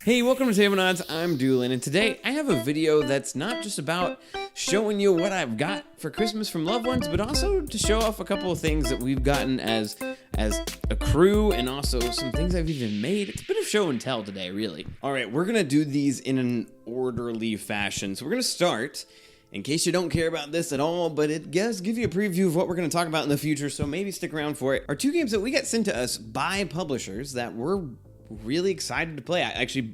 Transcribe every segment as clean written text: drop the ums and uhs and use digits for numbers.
Hey, welcome to Tablenauts. I'm Doolan, and today I have a video that's not just about showing you what I've got for Christmas from loved ones, but also to show off a couple of things that we've gotten as a crew, and also some things I've even made. It's a bit of show and tell today, really. All right, we're gonna do these in an orderly fashion. So we're gonna start, in case you don't care about this at all, but it does give you a preview of what we're going to talk about in the future, so maybe stick around for it, are two games that we got sent to us by publishers that we're really excited to play.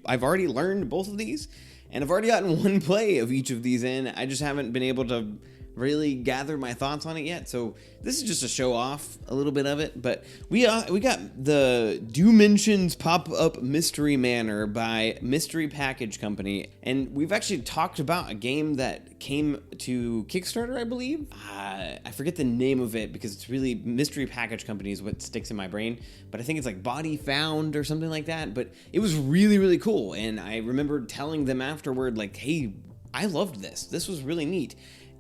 I've already learned both of these, and I've already gotten one play of each of these in. I just haven't been able to really gather my thoughts on it yet, so this is just to show off a little bit of it. But we got the Doomensions Pop-Up Mystery Manor by Mystery Package Company, and we've actually talked about a game that came to Kickstarter, I believe. I forget the name of it because it's really Mystery Package Company is what sticks in my brain, but I think it's like Body Found or something like that. But it was really, really cool, and I remember telling them afterward, like, hey, I loved this. This was really neat.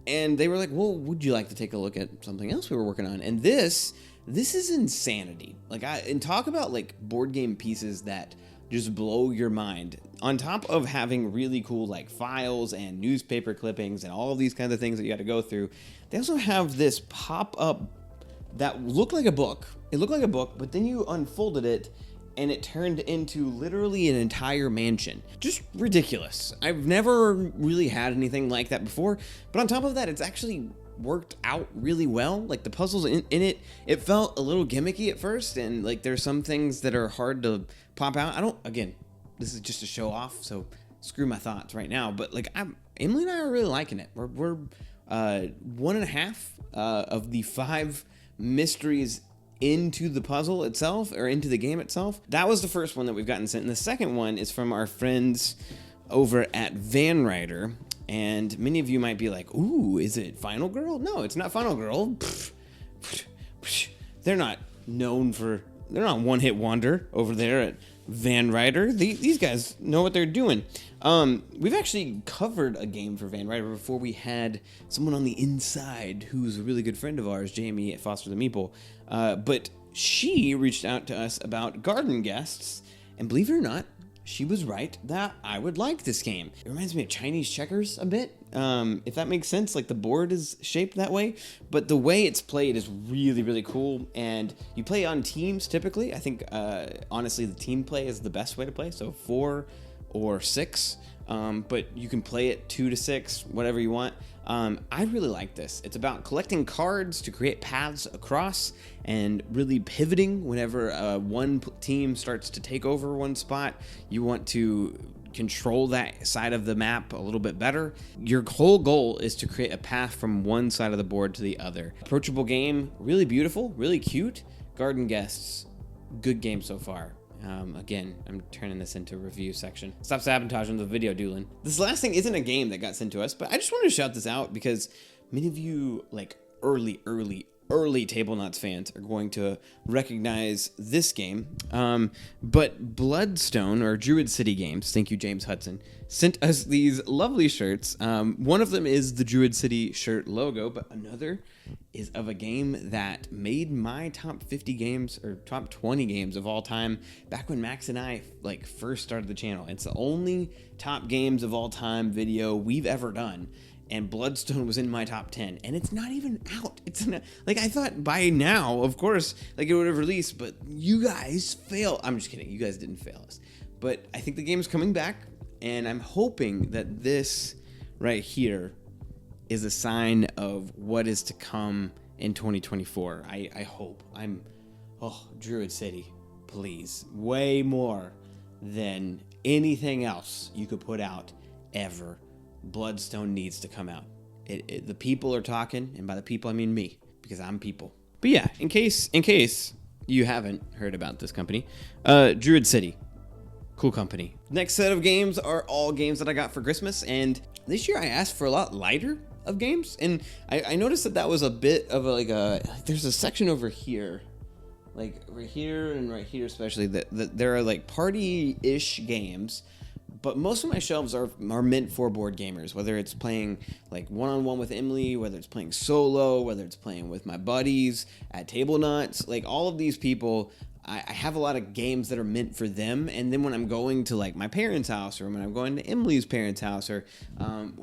And they were like, well, would you like to take a look at something else we were working on? And this is insanity. And talk about like board game pieces that just blow your mind. On top of having really cool like files and newspaper clippings and all of these kinds of things that you got to go through, they also have this pop-up that looked like a book. It looked like a book, but then you unfolded it and it turned into literally an entire mansion. Just ridiculous. I've never really had anything like that before, but on top of that, it's actually worked out really well. Like the puzzles in it, it felt a little gimmicky at first, and like there's some things that are hard to pop out. Again, this is just a show off, so screw my thoughts right now, but like Emily and I are really liking it. We're 1.5 of the 5 mysteries into the puzzle itself, or into the game itself. That was the first one that we've gotten sent, and the second one is from our friends over at Van Ryder, and many of you might be like, ooh, is it Final Girl? No, it's not Final Girl. They're not one-hit wonder over there at Van Ryder. These guys know what they're doing. We've actually covered a game for Van Ryder before. We had someone on the inside who's a really good friend of ours, Jamie at Foster the Meeple. But she reached out to us about Garden Guests, and believe it or not, she was right that I would like this game. It reminds me of Chinese checkers a bit, if that makes sense. Like the board is shaped that way, but the way it's played is really, really cool. And you play on teams typically. I think, honestly, the team play is the best way to play. So 4 or 6, but you can play it 2 to 6, whatever you want. I really like this. It's about collecting cards to create paths across and really pivoting whenever one team starts to take over one spot. You want to control that side of the map a little bit better. Your whole goal is to create a path from one side of the board to the other. Approachable game, really beautiful, really cute. Garden Guests, good game so far. Again, I'm turning this into a review section. Stop sabotaging the video, Doolin. This last thing isn't a game that got sent to us, but I just wanted to shout this out because many of you, like early Tablenauts fans, are going to recognize this game. But Bloodstone, or Druid City Games, thank you, James Hudson, sent us these lovely shirts. One of them is the Druid City shirt logo, but another is of a game that made my top 50 games or top 20 games of all time back when Max and I like first started the channel. It's the only top games of all time video we've ever done, and Bloodstone was in my top 10, and it's not even out. It's not, like, I thought by now, of course, like it would have released, but you guys failed. I'm just kidding, you guys didn't fail us, but I think the game's coming back, and I'm hoping that this right here is a sign of what is to come in 2024. I hope. Druid City, please. Way more than anything else you could put out ever. Bloodstone needs to come out. The people are talking, and by the people I mean me, because I'm people. But yeah, in case you haven't heard about this company, Druid City, cool company. Next set of games are all games that I got for Christmas, and this year I asked for a lot lighter of games, and I noticed that was a bit of there's a section over here, like right here and right here especially, that there are like party-ish games, but most of my shelves are meant for board gamers, whether it's playing like one-on-one with Emily, whether it's playing solo, whether it's playing with my buddies at Tablenauts. Like all of these people, I have a lot of games that are meant for them, and then when I'm going to like my parents' house, or when I'm going to Emily's parents' house, or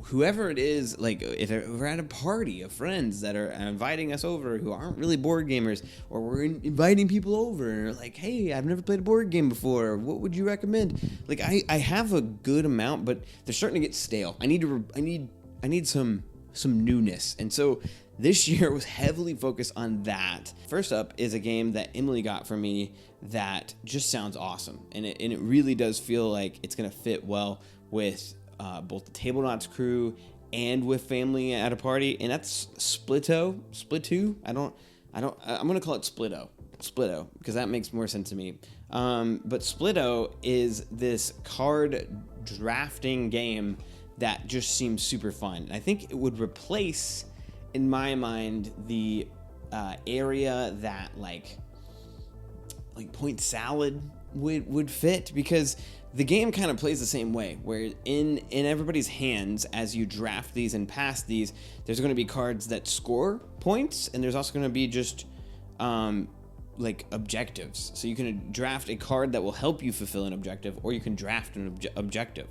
whoever it is, like if we're at a party of friends that are inviting us over who aren't really board gamers, or we're inviting people over and are like, hey, I've never played a board game before, what would you recommend? Like I have a good amount, but they're starting to get stale. I need some newness, and so this year was heavily focused on that. First up is a game that Emily got for me that just sounds awesome, and it really does feel like it's gonna fit well with both the Tablenauts crew and with family at a party, and that's Splito. I'm gonna call it Splito because that makes more sense to me. But Splito is this card drafting game that just seems super fun. I think it would replace, in my mind, the area that like Point Salad would fit, because the game kind of plays the same way, where in everybody's hands, as you draft these and pass these, there's going to be cards that score points, and there's also going to be just like objectives. So you can draft a card that will help you fulfill an objective, or you can draft an objective.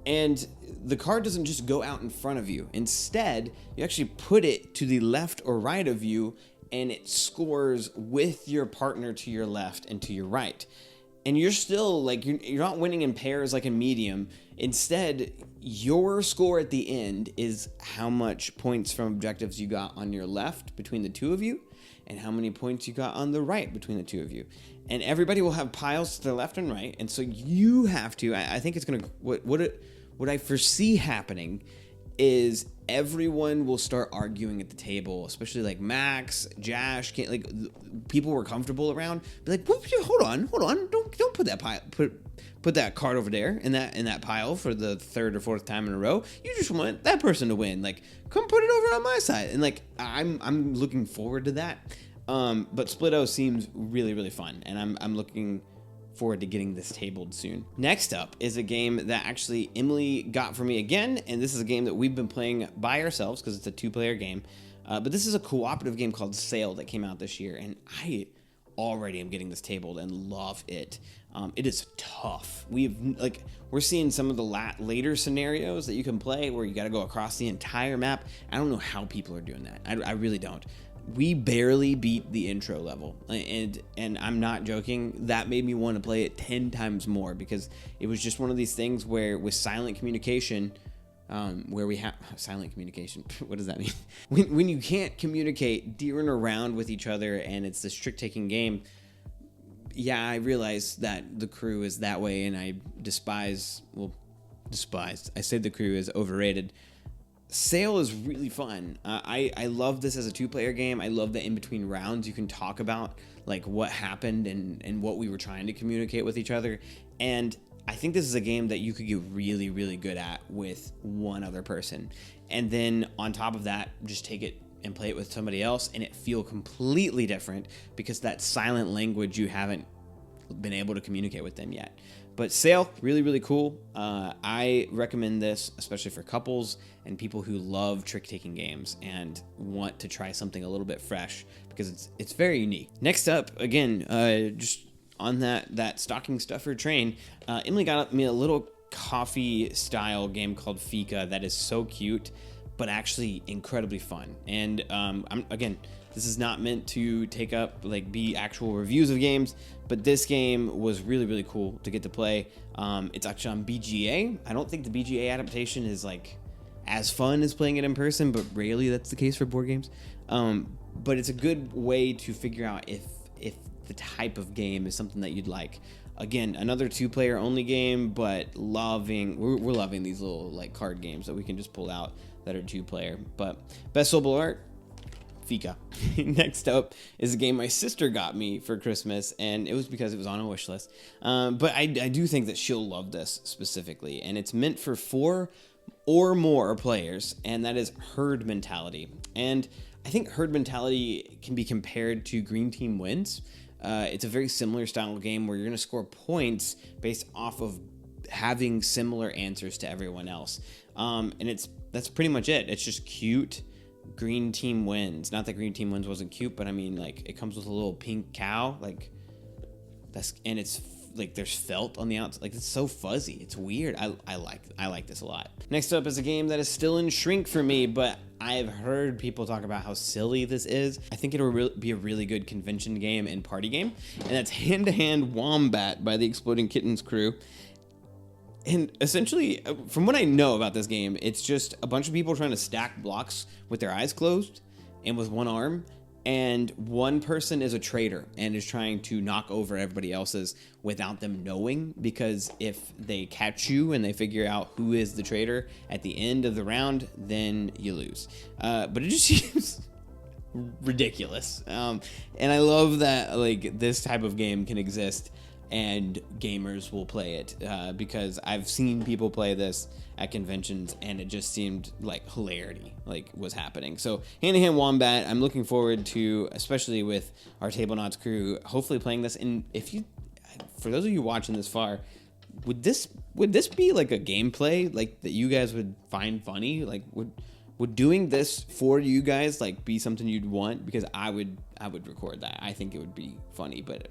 And the card doesn't just go out in front of you. Instead, you actually put it to the left or right of you, and it scores with your partner to your left and to your right. And you're still like, you're not winning in pairs like in Medium. Instead, your score at the end is how much points from objectives you got on your left between the two of you, and how many points you got on the right between the two of you. And everybody will have piles to their left and right. And so you have to, I think it's going to, what I foresee happening is everyone will start arguing at the table, especially like Max, Josh, like people we're comfortable around. Be like, hold on, don't put that pile, put that card over there in that pile for the third or fourth time in a row. You just want that person to win. Like, come put it over on my side. And like, I'm looking forward to that. But Splito seems really, really fun, and I'm looking forward to getting this tabled soon. Next up is a game that actually Emily got for me again, and this is a game that we've been playing by ourselves because it's a 2-player game. But this is a cooperative game called Sail that came out this year, and I already am getting this tabled and love it. It is tough. We're seeing some of the later scenarios that you can play where you got to go across the entire map. I don't know how people are doing that. I really don't. We barely beat the intro level, and I'm not joking. That made me want to play it 10 times more, because it was just one of these things where with silent communication, where we have silent communication. What does that mean? When you can't communicate, deering around with each other, and it's this trick-taking game. Yeah, I realize that the crew is that way, and I despise. I say the crew is overrated. Sail is really fun. I love this as a 2-player game. I love that in between rounds you can talk about like what happened and what we were trying to communicate with each other. And I think this is a game that you could get really, really good at with one other person. And then on top of that, just take it and play it with somebody else, and it feel completely different because that silent language, you haven't been able to communicate with them yet. But Sail, really, really cool. I recommend this, especially for couples and people who love trick-taking games and want to try something a little bit fresh, because it's very unique. Next up, again, just on that stocking stuffer train, Emily got me a little coffee-style game called Fika that is so cute, but actually incredibly fun. And this is not meant to take up, be actual reviews of games, but this game was really, really cool to get to play. It's actually on BGA. I don't think the BGA adaptation is, as fun as playing it in person, but rarely that's the case for board games. But it's a good way to figure out if the type of game is something that you'd like. Again, another 2-player only game, but we're loving these little, card games that we can just pull out that are 2-player. But best solo art, Fika. Next up is a game my sister got me for Christmas, and it was because it was on a wish list. But I do think that she'll love this specifically, and it's meant for 4 or more players, and that is Herd Mentality. And I think Herd Mentality can be compared to Green Team Wins. It's a very similar style game where you're going to score points based off of having similar answers to everyone else. And that's pretty much it. It's just cute. Green Team Wins. Not that Green Team Wins wasn't cute, but I mean, it comes with a little pink cow. and it's like there's felt on the outside. Like, it's so fuzzy. It's weird. I like this a lot. Next up is a game that is still in shrink for me, but I've heard people talk about how silly this is. I think it'll be a really good convention game and party game, and that's Hand to Hand Wombat by the Exploding Kittens crew. And essentially, from what I know about this game, it's just a bunch of people trying to stack blocks with their eyes closed and with one arm. And one person is a traitor and is trying to knock over everybody else's without them knowing, because if they catch you and they figure out who is the traitor at the end of the round, then you lose. But it just seems ridiculous. And I love that like this type of game can exist and gamers will play it, because I've seen people play this at conventions and it just seemed like hilarity like was happening. So Hand to Hand Wombat, I'm looking forward to, especially with our Tablenauts crew, hopefully playing this. And if you, for those of you watching this far, would this be like a gameplay like that you guys would find funny? Like would doing this for you guys like be something you'd want? Because I would record that. I think it would be funny, but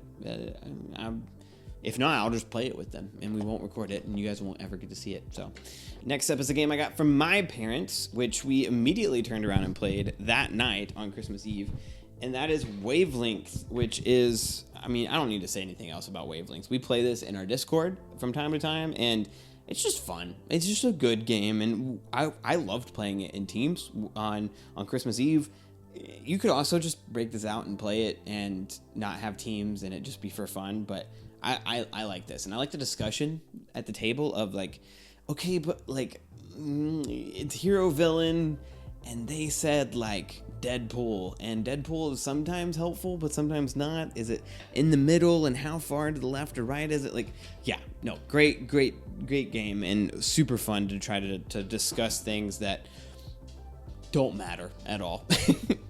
if not, I'll just play it with them and we won't record it and you guys won't ever get to see it. So next up is a game I got from my parents, which we immediately turned around and played that night on Christmas Eve. And that is Wavelength, which is, I mean, I don't need to say anything else about Wavelengths. We play this in our Discord from time to time, and it's just fun. It's just a good game, and I loved playing it in teams on Christmas Eve. You could also just break this out and play it and not have teams and it just be for fun, but I like this, and I like the discussion at the table of like, okay, but like it's hero villain, and they said like Deadpool, and Deadpool is sometimes helpful but sometimes not. Is it in the middle, and how far to the left or right is it? Like, yeah, no, great game, and super fun to try to discuss things that don't matter at all.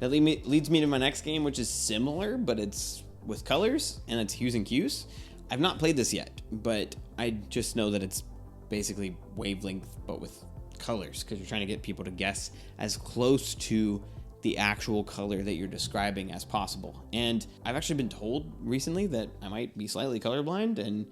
That leads me to my next game, which is similar, but it's with colors, and it's Hues Cues. I've not played this yet, but I just know that it's basically Wavelength, but with colors, because you're trying to get people to guess as close to the actual color that you're describing as possible. And I've actually been told recently that I might be slightly colorblind, and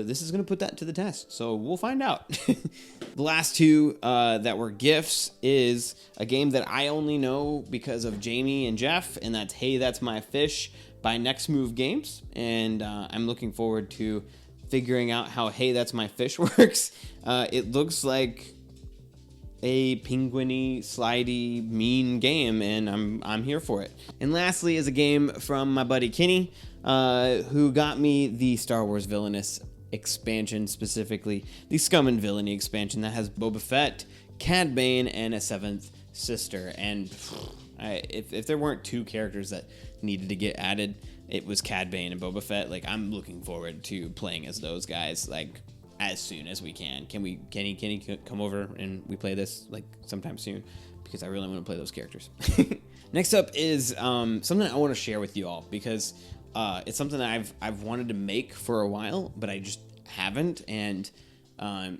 this is going to put that to the test, so we'll find out. The last two that were gifts is a game that I only know because of Jamie and Jeff, and that's Hey That's My Fish by Next Move Games, and I'm looking forward to figuring out how Hey That's My Fish works. It looks like a penguiny, slidey, mean game, and I'm here for it. And lastly is a game from my buddy Kenny, who got me the Star Wars Villainous expansion, specifically the Scum and Villainy expansion that has Boba Fett, Cad Bane, and a seventh sister. And if there weren't two characters that needed to get added, it was Cad Bane and Boba Fett. Like, I'm looking forward to playing as those guys, like, as soon as we can. Kenny come over and we play this like sometime soon, because I really want to play those characters. Next up is something I want to share with you all, because it's something that I've wanted to make for a while, but I just haven't. And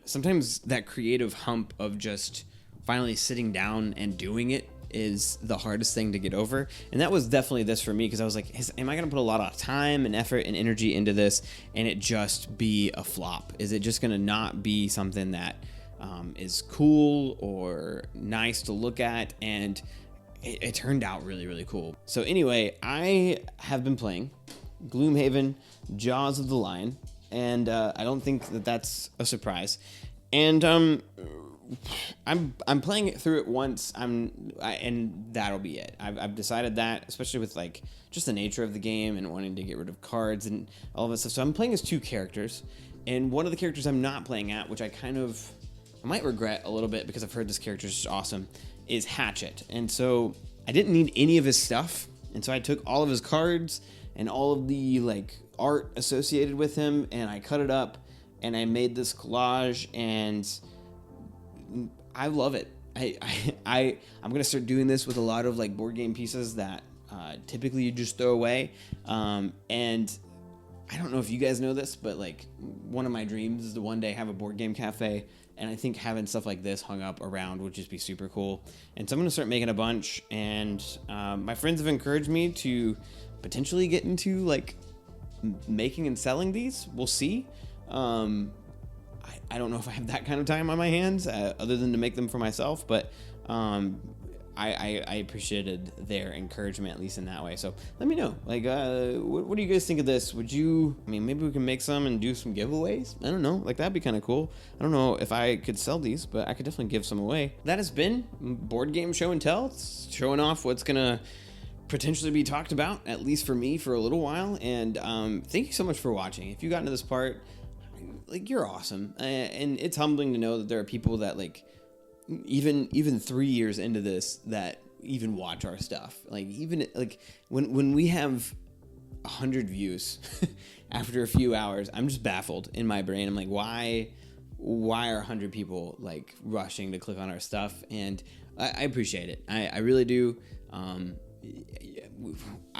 sometimes that creative hump of just finally sitting down and doing it is the hardest thing to get over. And that was definitely this for me, because I was like, am I going to put a lot of time and effort and energy into this and it just be a flop? Is it just going to not be something that is cool or nice to look at? And it turned out really, really cool. So anyway, I have been playing Gloomhaven Jaws of the Lion, and I don't think that that's a surprise. And I'm playing it through it once, and that'll be it. I've decided that, especially with like just the nature of the game and wanting to get rid of cards and all of that stuff. So I'm playing as two characters, and one of the characters I'm not playing at, which I might regret a little bit because I've heard this character is just awesome, is Hatchet. And so I didn't need any of his stuff, and so I took all of his cards and all of the like art associated with him, and I cut it up and I made this collage, and I love it. I'm gonna start doing this with a lot of like board game pieces that typically you just throw away. And I don't know if you guys know this, but like one of my dreams is to one day have a board game cafe, and I think having stuff like this hung up around would just be super cool. And so I'm gonna start making a bunch, and my friends have encouraged me to potentially get into like making and selling these. We'll see. I don't know if I have that kind of time on my hands, other than to make them for myself, but I appreciated their encouragement, at least in that way. So let me know, like, what do you guys think of this? Would you, I mean, maybe we can make some and do some giveaways? I don't know, like, that'd be kind of cool. I don't know if I could sell these, but I could definitely give some away. That has been Board Game Show and Tell. It's showing off what's gonna potentially be talked about, at least for me, for a little while. And thank you so much for watching. If you got into this part, like, you're awesome. And it's humbling to know that there are people that, like, even 3 years into this, that even watch our stuff. Like, even like when we have 100 views after a few hours, I'm just baffled in my brain. I'm like, why are 100 people like rushing to click on our stuff? And I appreciate it. I really do. I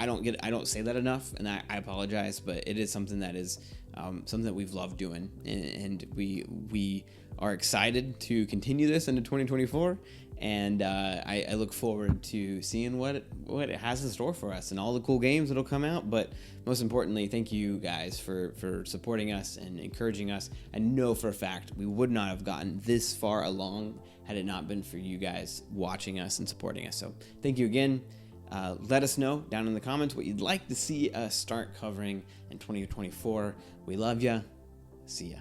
don't say that enough, and I apologize, but it is something that is something that we've loved doing, and we are excited to continue this into 2024. And I look forward to seeing what it has in store for us and all the cool games that'll come out. But most importantly, thank you guys for supporting us and encouraging us. I know for a fact we would not have gotten this far along had it not been for you guys watching us and supporting us. So thank you again. Let us know down in the comments what you'd like to see us start covering in 2024. We love ya. See ya.